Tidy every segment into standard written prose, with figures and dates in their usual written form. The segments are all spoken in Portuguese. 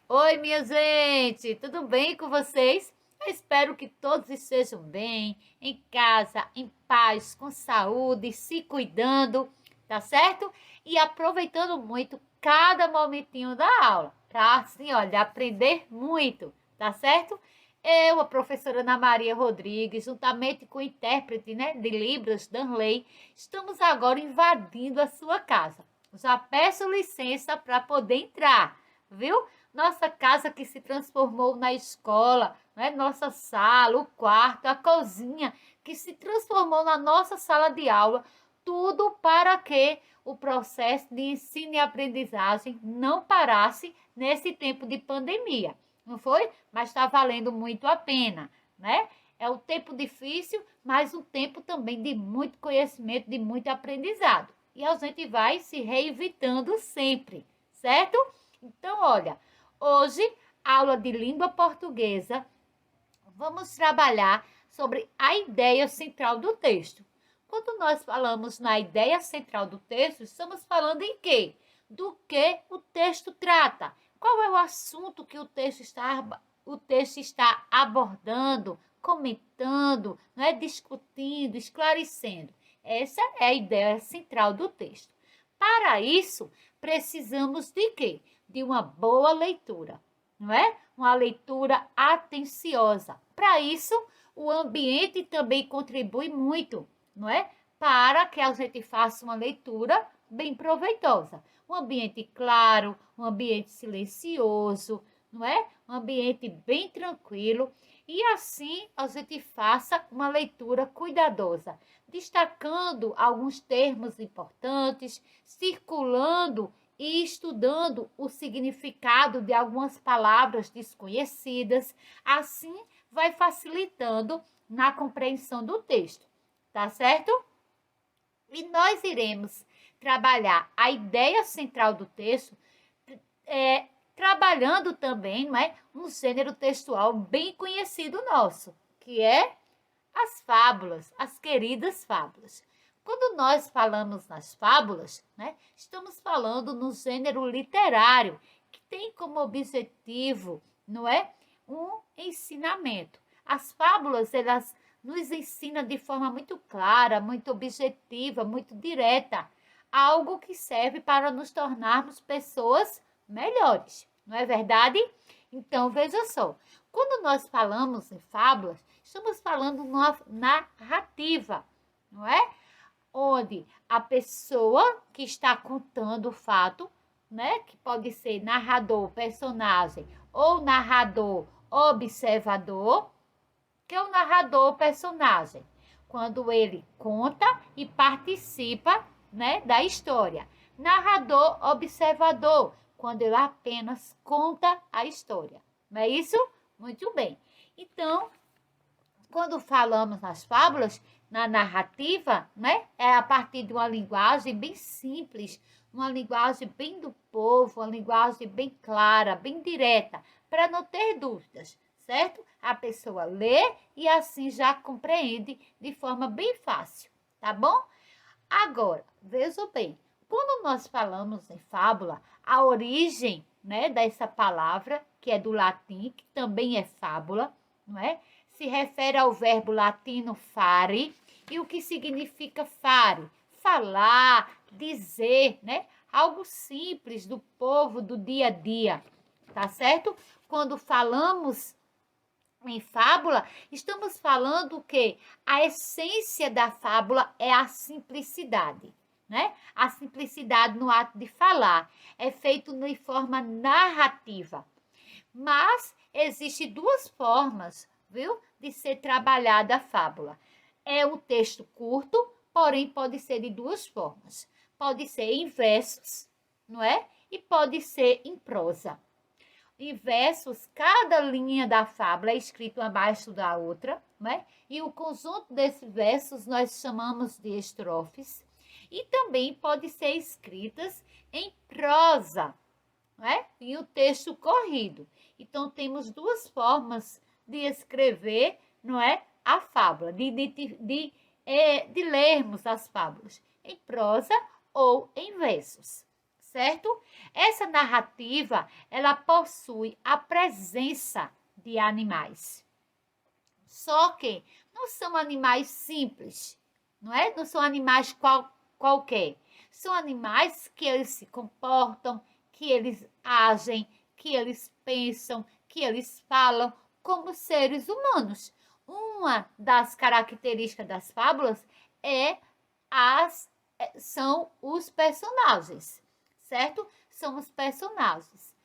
Oi, minha gente, tudo bem com vocês? Eu espero que todos estejam bem, em casa, em paz, com saúde, se cuidando, tá certo? E aproveitando muito cada momentinho da aula, para assim, olha, aprender muito, tá certo? Eu, a professora Ana Maria Rodrigues, juntamente com o intérprete, né, de Libras, Danley, estamos agora invadindo a sua casa. Já peço licença para poder entrar, viu? Nossa casa que se transformou na escola, né? Nossa sala, o quarto, a cozinha, que se transformou na nossa sala de aula, tudo para que o processo de ensino e aprendizagem não parasse nesse tempo de pandemia, não foi? Mas está valendo muito a pena, né? É um tempo difícil, mas um tempo também de muito conhecimento, de muito aprendizado. E a gente vai se reinventando sempre, certo? Então, olha, hoje, aula de língua portuguesa, vamos trabalhar sobre a ideia central do texto. Quando nós falamos na ideia central do texto, estamos falando em quê? Do que o texto trata. Qual é o assunto que o texto está abordando, comentando, né, discutindo, esclarecendo. Essa é a ideia central do texto. Para isso, precisamos de quê? De uma boa leitura, não é? Uma leitura atenciosa. Para isso, o ambiente também contribui muito, não é? Para que a gente faça uma leitura bem proveitosa. Um ambiente claro, um ambiente silencioso, não é? Um ambiente bem tranquilo e assim a gente faça uma leitura cuidadosa, destacando alguns termos importantes, circulando e estudando o significado de algumas palavras desconhecidas, assim vai facilitando na compreensão do texto, tá certo? E nós iremos trabalhar a ideia central do texto, trabalhando também, não é, um gênero textual bem conhecido nosso, que é as fábulas, as queridas fábulas. Quando nós falamos nas fábulas, né, estamos falando no gênero literário, que tem como objetivo, não é, um ensinamento. As fábulas, elas nos ensinam de forma muito clara, muito objetiva, muito direta, algo que serve para nos tornarmos pessoas melhores, não é verdade? Então, veja só, quando nós falamos em fábulas, estamos falando numa narrativa, não é? Onde a pessoa que está contando o fato, né, que pode ser narrador, personagem, ou narrador, observador, que é o narrador, personagem, quando ele conta e participa, né, da história. Narrador, observador, quando ele apenas conta a história. Não é isso? Muito bem. Então, quando falamos nas fábulas, na narrativa, né, é a partir de uma linguagem bem simples, uma linguagem bem do povo, uma linguagem bem clara, bem direta, para não ter dúvidas, certo? A pessoa lê e assim já compreende de forma bem fácil, tá bom? Agora, veja bem, quando nós falamos em fábula, a origem, né, dessa palavra, que é do latim, que também é fábula, não é? Se refere ao verbo latino fare, e o que significa fare? Falar, dizer, né? Algo simples do povo do dia a dia, tá certo? Quando falamos em fábula, estamos falando que a essência da fábula é a simplicidade, né? A simplicidade no ato de falar é feito de forma narrativa. Mas existe duas formas, viu, de ser trabalhada a fábula. É um texto curto, porém pode ser de duas formas. Pode ser em versos, não é? E pode ser em prosa. Em versos, cada linha da fábula é escrita abaixo da outra, né? E o conjunto desses versos nós chamamos de estrofes. E também pode ser escritas em prosa, né? E o texto corrido. Então, temos duas formas de escrever, não é? A fábula, de lermos as fábulas, em prosa ou em versos, certo? Essa narrativa, ela possui a presença de animais. Só que não são animais simples, não é? Não são animais qualquer. São animais que eles se comportam, que eles agem, que eles pensam, que eles falam como seres humanos. Uma das características das fábulas são os personagens, certo? São os personagens.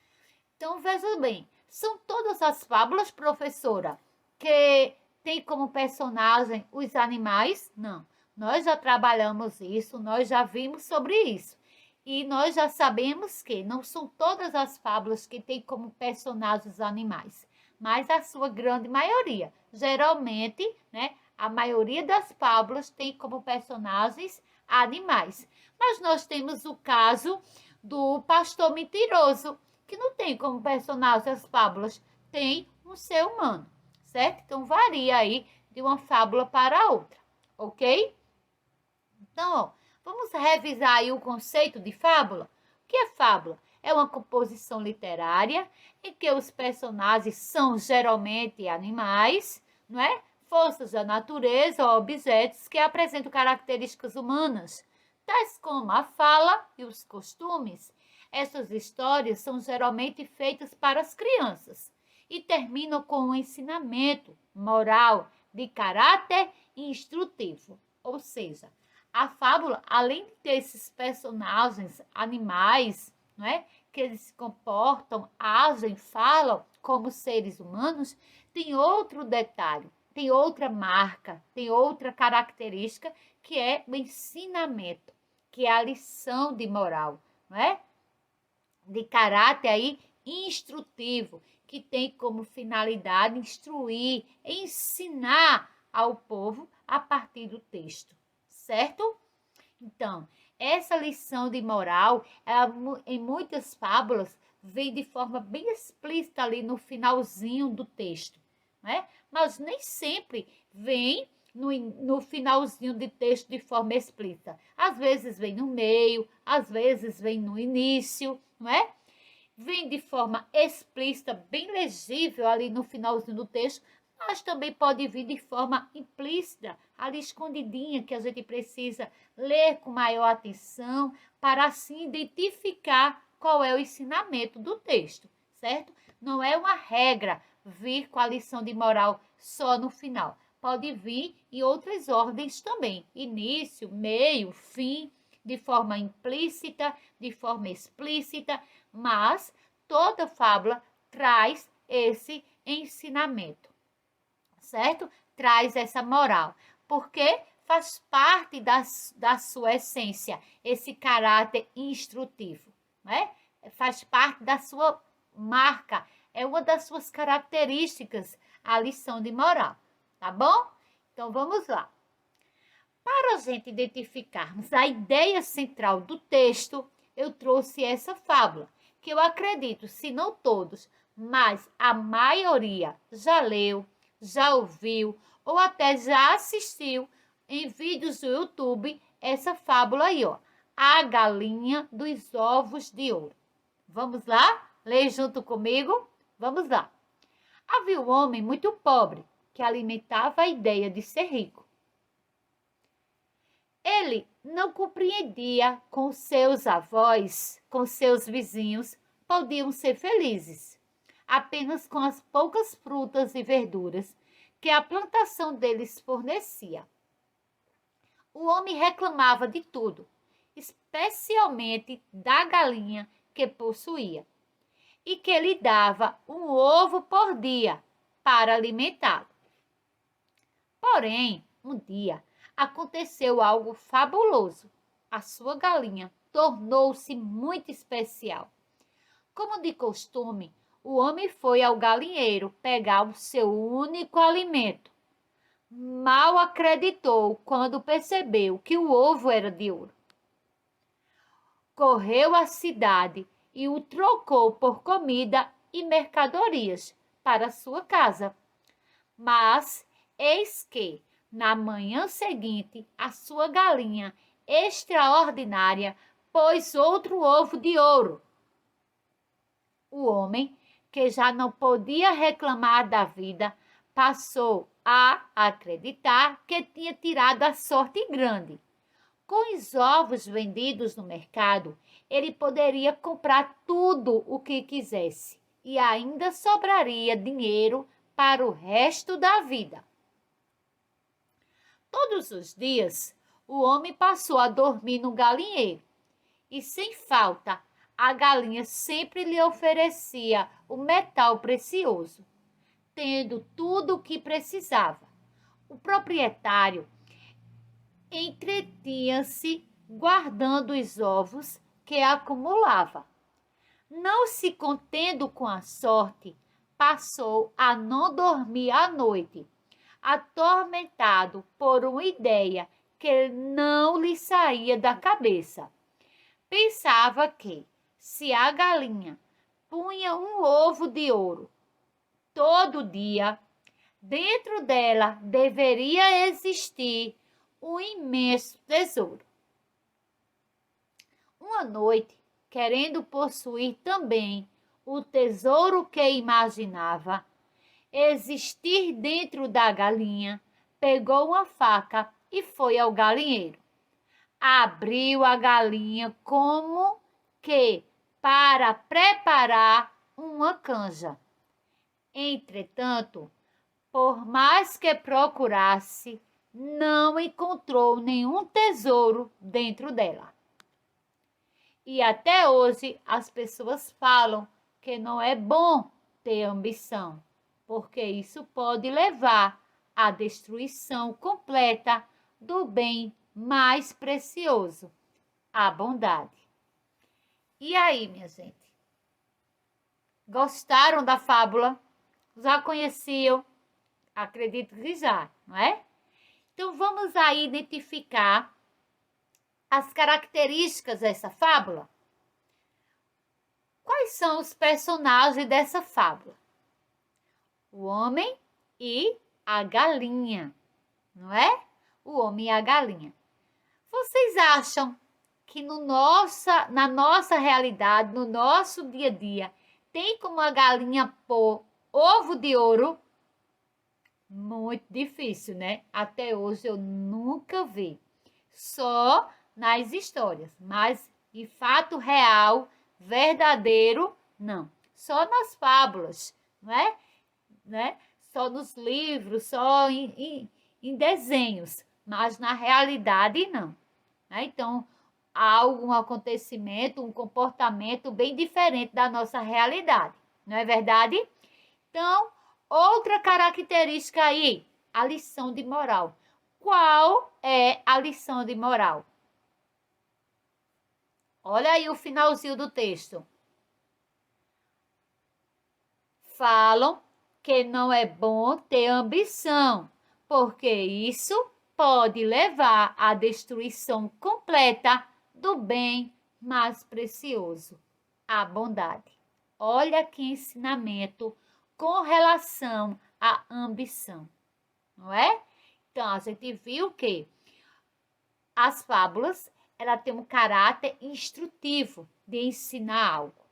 Então, veja bem, são todas as fábulas, professora, que tem como personagem os animais? Não. Nós já trabalhamos isso, nós já vimos sobre isso. E nós já sabemos que não são todas as fábulas que têm como personagens animais, mas a sua grande maioria. Geralmente, né, a maioria das fábulas tem como personagens animais. Mas nós temos o caso do pastor mentiroso, que não tem como personagem as fábulas, tem um ser humano, certo? Então, varia aí de uma fábula para outra, ok? Então, ó, vamos revisar aí o conceito de fábula. O que é fábula? É uma composição literária em que os personagens são geralmente animais, não é? Forças da natureza ou objetos que apresentam características humanas, tais como a fala e os costumes. Essas histórias são geralmente feitas para as crianças e terminam com um ensinamento moral de caráter instrutivo. Ou seja, a fábula, além de ter esses personagens animais, não é? Que eles se comportam, agem, falam como seres humanos, tem outro detalhe, tem outra marca, tem outra característica que é o ensinamento, que é a lição de moral, não é? De caráter aí instrutivo, que tem como finalidade instruir, ensinar ao povo a partir do texto, certo? Então, essa lição de moral, ela, em muitas fábulas, vem de forma bem explícita ali no finalzinho do texto, né? Mas nem sempre vem no finalzinho de texto de forma explícita. Às vezes vem no meio, às vezes vem no início, não é? Vem de forma explícita, bem legível ali no finalzinho do texto, mas também pode vir de forma implícita, ali escondidinha, que a gente precisa ler com maior atenção para assim identificar qual é o ensinamento do texto, certo? Não é uma regra vir com a lição de moral só no final. Pode vir em outras ordens também, início, meio, fim, de forma implícita, de forma explícita, mas toda fábula traz esse ensinamento, certo? Traz essa moral, porque faz parte da sua essência, esse caráter instrutivo, né? Faz parte da sua marca, é uma das suas características, a lição de moral, tá bom? Então, vamos lá. Para a gente identificarmos a ideia central do texto, eu trouxe essa fábula, que eu acredito, se não todos, mas a maioria já leu, já ouviu ou até já assistiu em vídeos do YouTube essa fábula aí, ó. A galinha dos ovos de ouro. Vamos lá? Lê junto comigo? Vamos lá. Havia um homem muito pobre que alimentava a ideia de ser rico. Ele não compreendia com seus avós, com seus vizinhos, podiam ser felizes, apenas com as poucas frutas e verduras que a plantação deles fornecia. O homem reclamava de tudo, especialmente da galinha que possuía, e que lhe dava um ovo por dia para alimentá-lo. Porém, um dia, aconteceu algo fabuloso. A sua galinha tornou-se muito especial. Como de costume, o homem foi ao galinheiro pegar o seu único alimento. Mal acreditou quando percebeu que o ovo era de ouro. Correu à cidade e o trocou por comida e mercadorias para sua casa. Mas eis que, na manhã seguinte, a sua galinha extraordinária pôs outro ovo de ouro. O homem, que já não podia reclamar da vida, passou a acreditar que tinha tirado a sorte grande. Com os ovos vendidos no mercado, ele poderia comprar tudo o que quisesse e ainda sobraria dinheiro para o resto da vida. Todos os dias, o homem passou a dormir no galinheiro e, sem falta, a galinha sempre lhe oferecia o metal precioso, tendo tudo o que precisava. O proprietário entretinha-se guardando os ovos que acumulava. Não se contendo com a sorte, passou a não dormir à noite, atormentado por uma ideia que não lhe saía da cabeça. Pensava que, se a galinha punha um ovo de ouro todo dia, dentro dela deveria existir um imenso tesouro. Uma noite, querendo possuir também o tesouro que imaginava existir dentro da galinha, pegou uma faca e foi ao galinheiro. Abriu a galinha como que para preparar uma canja. Entretanto, por mais que procurasse, não encontrou nenhum tesouro dentro dela. E até hoje as pessoas falam que não é bom ter ambição, porque isso pode levar à destruição completa do bem mais precioso, a bondade. E aí, minha gente? Gostaram da fábula? Já conheciam? Acredito que já, não é? Então, vamos aí identificar as características dessa fábula. Quais são os personagens dessa fábula? O homem e a galinha, não é? O homem e a galinha. Vocês acham que na nossa realidade, no nosso dia a dia, tem como a galinha pôr ovo de ouro? Muito difícil, né? Até hoje eu nunca vi. Só nas histórias, mas em fato real, verdadeiro, não. Só nas fábulas, não é? Né? Só nos livros, só em desenhos, mas na realidade não. Né? Então, há algum acontecimento, um comportamento bem diferente da nossa realidade, não é verdade? Então, outra característica aí, a lição de moral. Qual é a lição de moral? Olha aí o finalzinho do texto. Falam que não é bom ter ambição, porque isso pode levar à destruição completa do bem mais precioso, a bondade. Olha que ensinamento com relação à ambição, não é? Então, a gente viu que as fábulas, ela tem um caráter instrutivo de ensinar algo.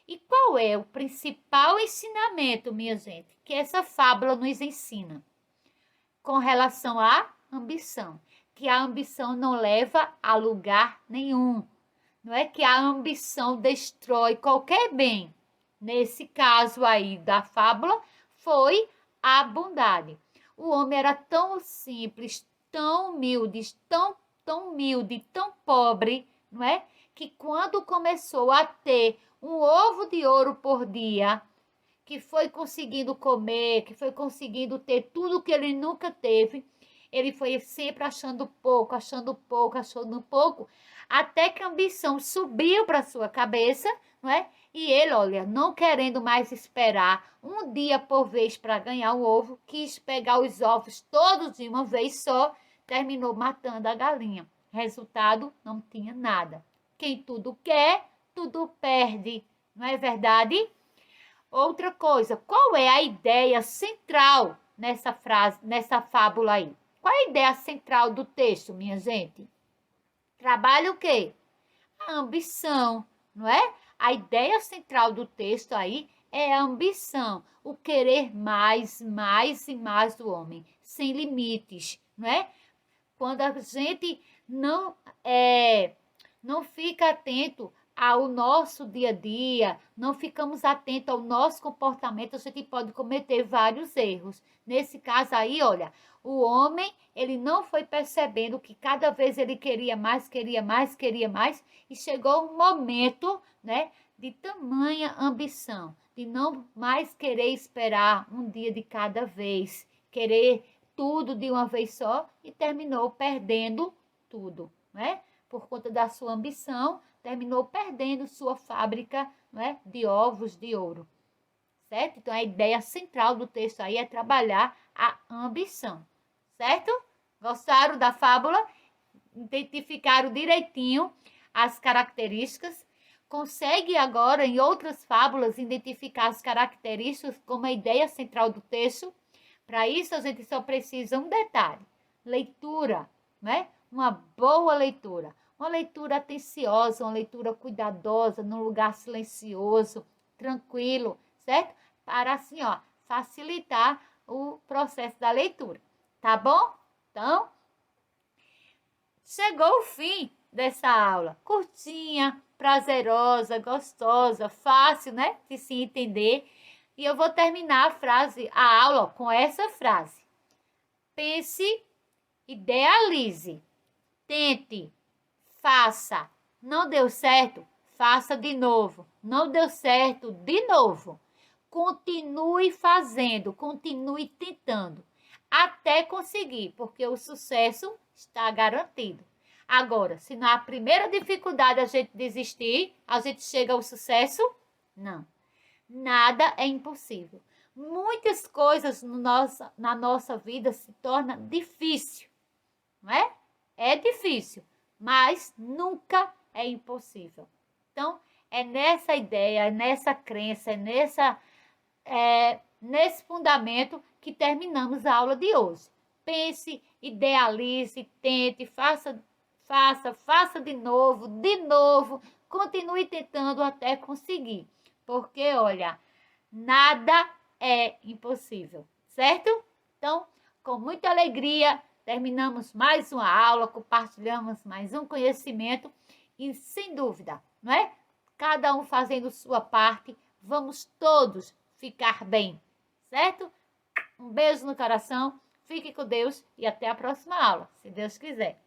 E qual é o principal ensinamento, minha gente, que essa fábula nos ensina? Com relação à ambição, que a ambição não leva a lugar nenhum. Não é que a ambição destrói qualquer bem. Nesse caso aí da fábula, foi a bondade. O homem era tão simples, tão humilde, tão humilde, tão pobre, não é? Que quando começou a ter um ovo de ouro por dia, que foi conseguindo comer, que foi conseguindo ter tudo que ele nunca teve, ele foi sempre achando pouco, achando pouco, achando pouco, até que a ambição subiu para sua cabeça, não é? E ele, olha, não querendo mais esperar um dia por vez para ganhar um ovo, quis pegar os ovos todos de uma vez só, terminou matando a galinha. Resultado, não tinha nada. Quem tudo quer, tudo perde, não é verdade? Outra coisa, qual é a ideia central nessa frase, nessa fábula aí? Qual é a ideia central do texto, minha gente? Trabalha o quê? A ambição, não é? A ideia central do texto aí é a ambição, o querer mais, mais e mais do homem, sem limites, não é? Quando a gente não fica atento ao nosso dia a dia, não ficamos atentos ao nosso comportamento, a gente pode cometer vários erros. Nesse caso aí, olha, o homem, ele não foi percebendo que cada vez ele queria mais, queria mais, queria mais, e chegou um momento, né, de tamanha ambição, de não mais querer esperar um dia de cada vez, querer tudo de uma vez só e terminou perdendo tudo, né? Por conta da sua ambição, terminou perdendo sua fábrica, né, de ovos de ouro, certo? Então, a ideia central do texto aí é trabalhar a ambição, certo? Gostaram da fábula? Identificaram direitinho as características? Consegue agora, em outras fábulas, identificar as características como a ideia central do texto? Para isso, a gente só precisa um detalhe: leitura, né? Uma boa leitura. Uma leitura atenciosa, uma leitura cuidadosa, num lugar silencioso, tranquilo, certo? Para assim, ó, facilitar o processo da leitura, tá bom? Então, chegou o fim dessa aula. Curtinha, prazerosa, gostosa, fácil, né? De se entender. E eu vou terminar a aula com essa frase. Pense, idealize, tente, faça. Não deu certo? Faça de novo. Não deu certo? De novo. Continue fazendo, continue tentando, até conseguir, porque o sucesso está garantido. Agora, se na primeira dificuldade a gente desistir, a gente chega ao sucesso? Não. Nada é impossível. Muitas coisas na nossa vida se tornam difícil, não é? É difícil, mas nunca é impossível. Então, é nessa ideia, é nessa crença, nesse fundamento que terminamos a aula de hoje. Pense, idealize, tente, faça de novo, continue tentando até conseguir. Porque, olha, nada é impossível, certo? Então, com muita alegria, terminamos mais uma aula, compartilhamos mais um conhecimento e, sem dúvida, não é? Cada um fazendo sua parte, vamos todos ficar bem, certo? Um beijo no coração, fique com Deus e até a próxima aula, se Deus quiser.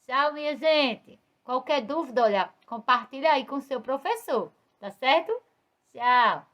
Tchau, minha gente. Qualquer dúvida, olha, compartilha aí com o seu professor, tá certo? Tchau.